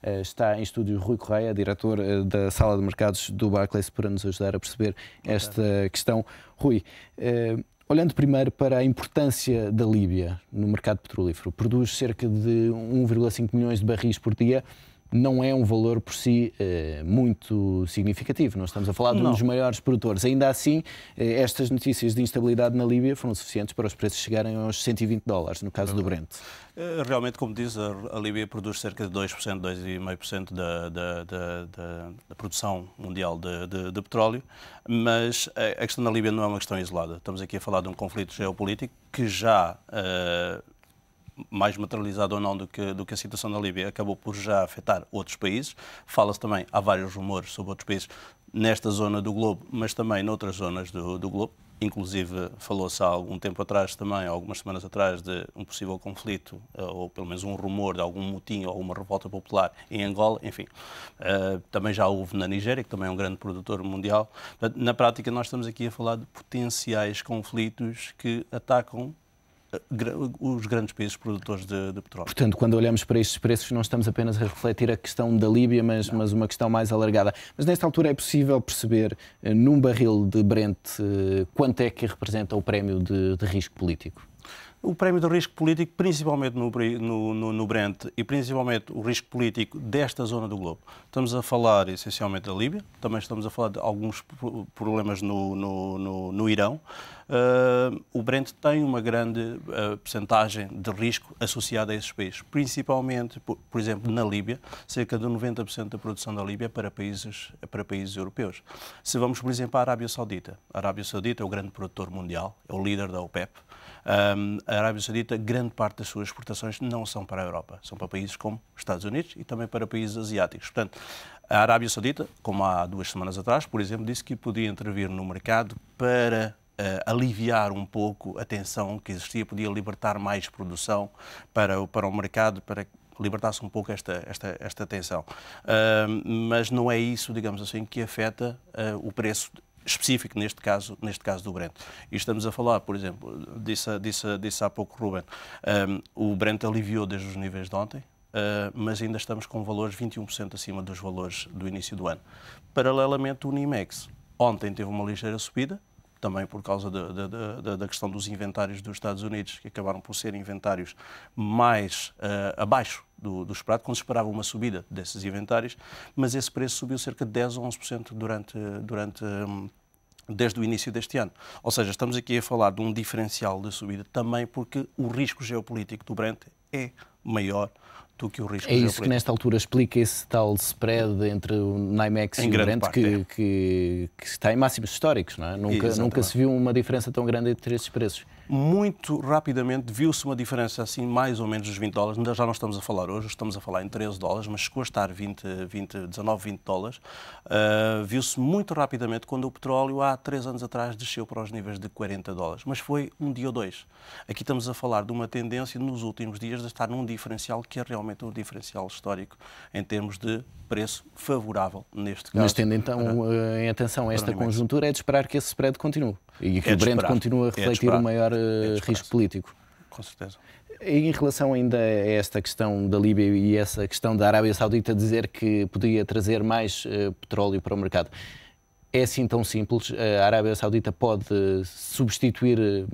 Está em estúdio Rui Correia, diretor da Sala de Mercados do Barclays, para nos ajudar a perceber esta questão. Rui, olhando primeiro para a importância da Líbia no mercado petrolífero, produz cerca de 1,5 milhões de barris por dia. Não é um valor por si muito significativo. Nós estamos a falar de um dos maiores produtores. Ainda assim, estas notícias de instabilidade na Líbia foram suficientes para os preços chegarem aos $120, no caso do Brent. Realmente, como diz, a Líbia produz cerca de 2%, 2,5% da produção mundial de petróleo, mas a questão da Líbia não é uma questão isolada. Estamos aqui a falar de um conflito geopolítico que já... mais materializado ou não do que a situação da Líbia, acabou por já afetar outros países. Fala-se também, há vários rumores sobre outros países nesta zona do globo, mas também noutras zonas do globo. Inclusive, falou-se há algum tempo atrás também, algumas semanas atrás, de um possível conflito, ou pelo menos um rumor de algum motim ou alguma revolta popular em Angola, enfim. Também já houve na Nigéria, que também é um grande produtor mundial. Na prática, nós estamos aqui a falar de potenciais conflitos que atacam os grandes países produtores de petróleo. Portanto, quando olhamos para estes preços, não estamos apenas a refletir a questão da Líbia, mas uma questão mais alargada. Mas nesta altura é possível perceber, num barril de Brent, quanto é que representa o prémio de risco político? O prémio de risco político, principalmente no Brent, e principalmente o risco político desta zona do globo. Estamos a falar essencialmente da Líbia, também estamos a falar de alguns problemas no Irão. O Brent tem uma grande percentagem de risco associada a esses países, principalmente, por exemplo, na Líbia, cerca de 90% da produção da Líbia é para países europeus. Se vamos, por exemplo, à Arábia Saudita. A Arábia Saudita é o grande produtor mundial, é o líder da OPEP. A Arábia Saudita, grande parte das suas exportações não são para a Europa, são para países como Estados Unidos e também para países asiáticos. Portanto, a Arábia Saudita, como há 2 semanas atrás, por exemplo, disse que podia intervir no mercado para aliviar um pouco a tensão que existia, podia libertar mais produção para o mercado, para libertar-se um pouco esta tensão. Mas não é isso, digamos assim, que afeta o preço específico, neste caso do Brent. E estamos a falar, por exemplo, disse há pouco Ruben, o Brent aliviou desde os níveis de ontem, mas ainda estamos com valores 21% acima dos valores do início do ano. Paralelamente, o NYMEX ontem teve uma ligeira subida, também por causa da questão dos inventários dos Estados Unidos, que acabaram por ser inventários mais abaixo do esperado, quando se esperava uma subida desses inventários, mas esse preço subiu cerca de 10 ou 11% desde o início deste ano. Ou seja, estamos aqui a falar de um diferencial de subida também porque o risco geopolítico do Brent é maior do que o risco geopolítico. É isso que nesta altura explica esse tal spread entre o NYMEX e o Brent, que está em máximos históricos, não é? Nunca se viu uma diferença tão grande entre esses preços. Muito rapidamente viu-se uma diferença assim mais ou menos dos $20, ainda já não estamos a falar hoje, estamos a falar em $13, mas chegou a estar $19-20. Viu-se muito rapidamente quando o petróleo há 3 anos atrás desceu para os níveis de $40, mas foi um dia ou dois. Aqui estamos a falar de uma tendência nos últimos dias de estar num diferencial que é realmente um diferencial histórico em termos de preço favorável neste caso. Mas tendo então em atenção a esta conjuntura, é de esperar que esse spread continue e que o Brent continue a refletir o maior risco político. Com certeza. Em relação ainda a esta questão da Líbia e essa questão da Arábia Saudita dizer que podia trazer mais petróleo para o mercado, é assim tão simples? A Arábia Saudita pode substituir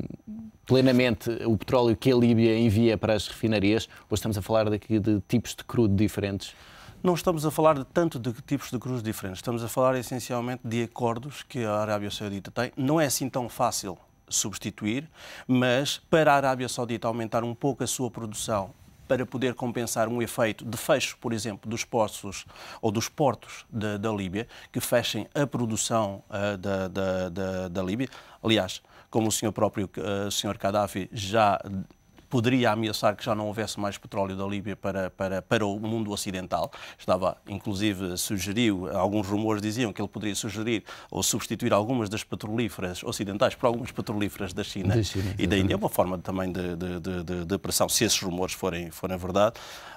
plenamente o petróleo que a Líbia envia para as refinarias? Ou estamos a falar daqui de tipos de crudo diferentes? Não estamos a falar de tanto de tipos de crudo diferentes. Estamos a falar essencialmente de acordos que a Arábia Saudita tem. Não é assim tão fácil substituir, mas para a Arábia Saudita aumentar um pouco a sua produção para poder compensar um efeito de fecho, por exemplo, dos poços ou dos portos da Líbia, que fechem a produção da Líbia. Aliás, como o senhor Gaddafi já poderia ameaçar que já não houvesse mais petróleo da Líbia para o mundo ocidental. Sugeriu, alguns rumores diziam que ele poderia sugerir ou substituir algumas das petrolíferas ocidentais por algumas petrolíferas da China e da Índia. É uma forma também de pressão, se esses rumores forem verdade.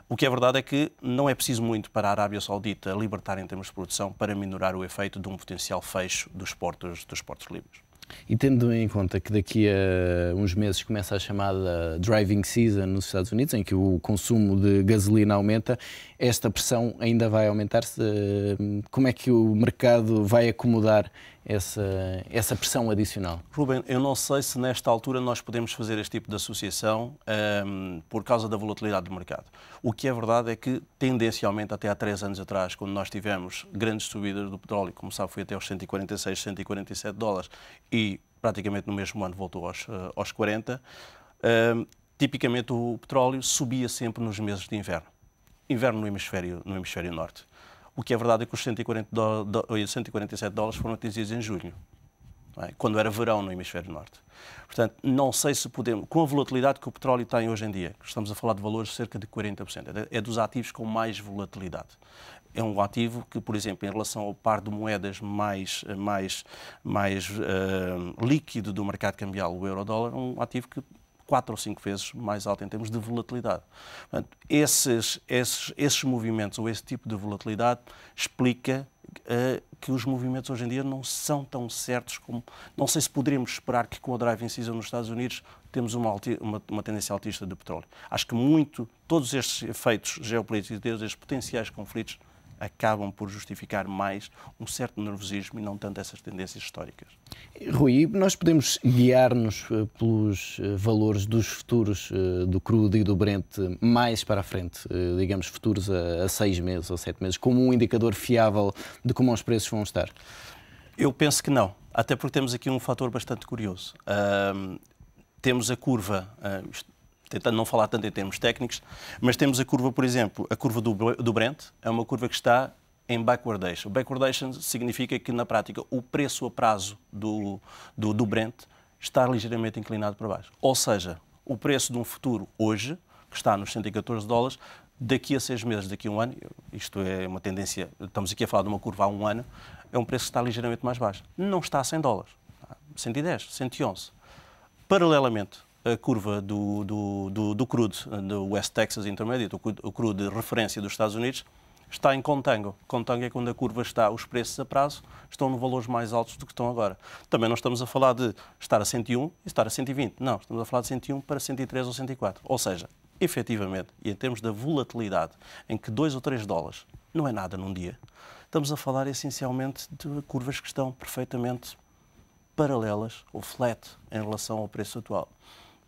O que é verdade é que não é preciso muito para a Arábia Saudita libertar em termos de produção para minorar o efeito de um potencial fecho dos portos líbios. E tendo em conta que daqui a uns meses começa a chamada driving season nos Estados Unidos, em que o consumo de gasolina aumenta, esta pressão ainda vai aumentar-se? Como é que o mercado vai acomodar essa pressão adicional? Ruben, eu não sei se nesta altura nós podemos fazer este tipo de associação por causa da volatilidade do mercado. O que é verdade é que, tendencialmente, até há 3 anos atrás, quando nós tivemos grandes subidas do petróleo, como sabe, foi até aos 146, 147 dólares e praticamente no mesmo ano voltou aos 40, tipicamente o petróleo subia sempre nos meses de inverno. Inverno no hemisfério norte. O que é verdade é que os 147 dólares foram atingidos em julho, quando era verão no hemisfério norte. Portanto, não sei se podemos, com a volatilidade que o petróleo tem hoje em dia, estamos a falar de valores de cerca de 40%, é dos ativos com mais volatilidade. É um ativo que, por exemplo, em relação ao par de moedas mais líquido do mercado cambial, o euro-dólar, é um ativo que 4 ou 5 vezes mais alto em termos de volatilidade. Portanto, esses movimentos ou esse tipo de volatilidade explica que os movimentos hoje em dia não são tão certos como... Não sei se poderíamos esperar que com a driving season nos Estados Unidos temos uma tendência altista de petróleo. Acho que todos estes efeitos geopolíticos e todos estes potenciais conflitos acabam por justificar mais um certo nervosismo e não tanto essas tendências históricas. Rui, nós podemos guiar-nos pelos valores dos futuros do crudo e do Brent mais para a frente, digamos futuros a 6 meses ou 7 meses, como um indicador fiável de como os preços vão estar? Eu penso que não, até porque temos aqui um fator bastante curioso. Temos a curva... tentando não falar tanto em termos técnicos, mas temos a curva, por exemplo, a curva do Brent, é uma curva que está em backwardation. O backwardation significa que, na prática, o preço a prazo do Brent está ligeiramente inclinado para baixo. Ou seja, o preço de um futuro hoje, que está nos 114 dólares, daqui a 6 meses, daqui a um ano, isto é uma tendência, estamos aqui a falar de uma curva há um ano, é um preço que está ligeiramente mais baixo. Não está a 100 dólares, 110, 111. Paralelamente, a curva do crude, do West Texas Intermediate, o crude de referência dos Estados Unidos, está em contango. Contango é quando a curva está, os preços a prazo estão em valores mais altos do que estão agora. Também não estamos a falar de estar a 101 e estar a 120. Não, estamos a falar de 101 para 103 ou 104. Ou seja, efetivamente, e em termos da volatilidade, em que 2 ou 3 dólares não é nada num dia, estamos a falar essencialmente de curvas que estão perfeitamente paralelas ou flat em relação ao preço atual.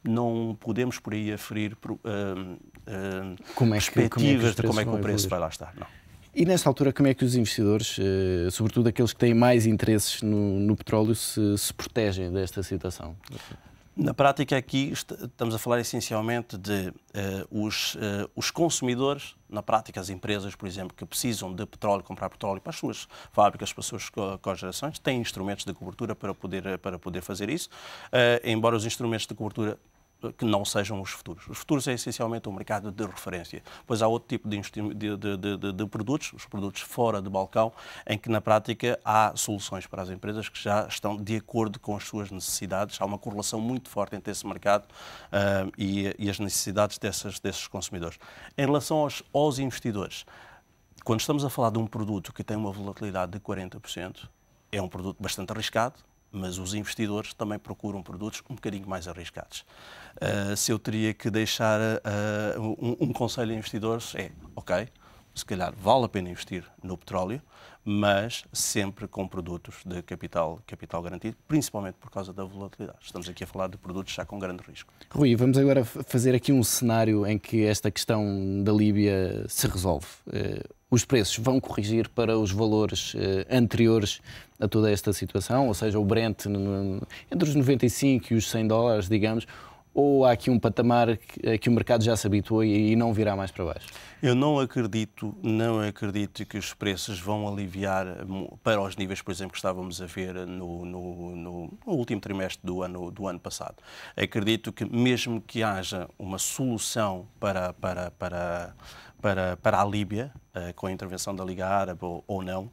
Não podemos por aí aferir perspectivas de como é que o preço vai lá estar. Não. E nesta altura, como é que os investidores, sobretudo aqueles que têm mais interesses no petróleo, se protegem desta situação? Na prática, aqui estamos a falar essencialmente de os consumidores, na prática as empresas, por exemplo, que precisam de petróleo, comprar petróleo para as suas fábricas, para as suas cogerações, têm instrumentos de cobertura para poder fazer isso, embora os instrumentos de cobertura que não sejam os futuros. Os futuros é essencialmente um mercado de referência. Pois há outro tipo de produtos, os produtos fora de balcão, em que na prática há soluções para as empresas que já estão de acordo com as suas necessidades. Há uma correlação muito forte entre esse mercado e as necessidades desses consumidores. Em relação aos investidores, quando estamos a falar de um produto que tem uma volatilidade de 40%, é um produto bastante arriscado, mas os investidores também procuram produtos um bocadinho mais arriscados. Se eu teria que deixar um conselho a investidores ok, se calhar vale a pena investir no petróleo, mas sempre com produtos de capital garantido, principalmente por causa da volatilidade. Estamos aqui a falar de produtos já com grande risco. Rui, vamos agora fazer aqui um cenário em que esta questão da Líbia se resolve. Os preços vão corrigir para os valores anteriores a toda esta situação, ou seja, o Brent entre os 95 e os 100 dólares, digamos, ou há aqui um patamar que o mercado já se habituou e não virá mais para baixo? Eu não acredito que os preços vão aliviar para os níveis, por exemplo, que estávamos a ver no último trimestre do ano passado. Acredito que mesmo que haja uma solução para a Líbia, com a intervenção da Liga Árabe ou não,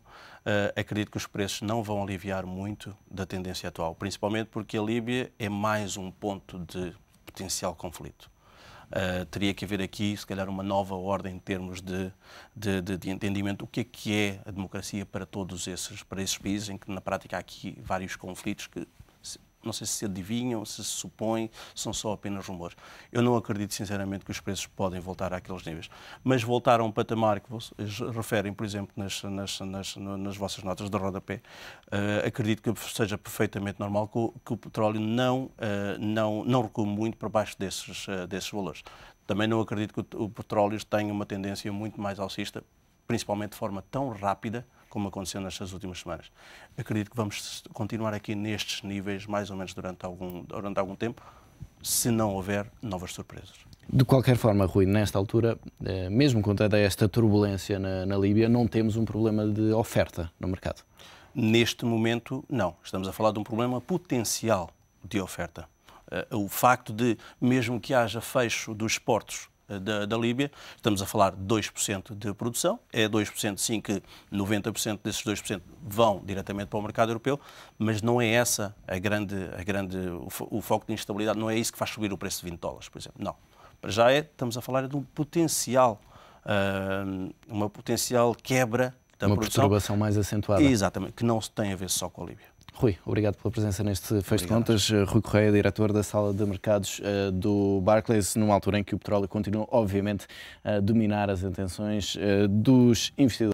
acredito que os preços não vão aliviar muito da tendência atual, principalmente porque a Líbia é mais um ponto de potencial conflito. Teria que haver aqui, se calhar, uma nova ordem em termos de entendimento do que é a democracia para esses países, em que, na prática, há aqui vários conflitos que não sei se adivinham, se supõem, são só apenas rumores. Eu não acredito, sinceramente, que os preços podem voltar àqueles níveis. Mas voltar a um patamar que vocês referem, por exemplo, nas vossas notas de rodapé, acredito que seja perfeitamente normal que o petróleo não recua muito para baixo desses valores. Também não acredito que o petróleo tenha uma tendência muito mais alcista, principalmente de forma tão rápida como aconteceu nestas últimas semanas. Acredito que vamos continuar aqui nestes níveis mais ou menos durante algum tempo, se não houver novas surpresas. De qualquer forma, Rui, nesta altura, mesmo com toda esta turbulência na Líbia, não temos um problema de oferta no mercado? Neste momento, não. Estamos a falar de um problema potencial de oferta. O facto de, mesmo que haja fecho dos portos da Líbia, estamos a falar de 2% de produção, é 2% sim que 90% desses 2% vão diretamente para o mercado europeu, mas não é essa o foco de instabilidade, não é isso que faz subir o preço de $20, por exemplo. Não. Para já estamos a falar de um potencial, uma potencial quebra da produção. Uma perturbação mais acentuada. Exatamente, que não tem a ver só com a Líbia. Rui, obrigado pela presença neste Fecho de Contas. Rui Correia, diretor da Sala de Mercados do Barclays, numa altura em que o petróleo continua, obviamente, a dominar as atenções dos investidores.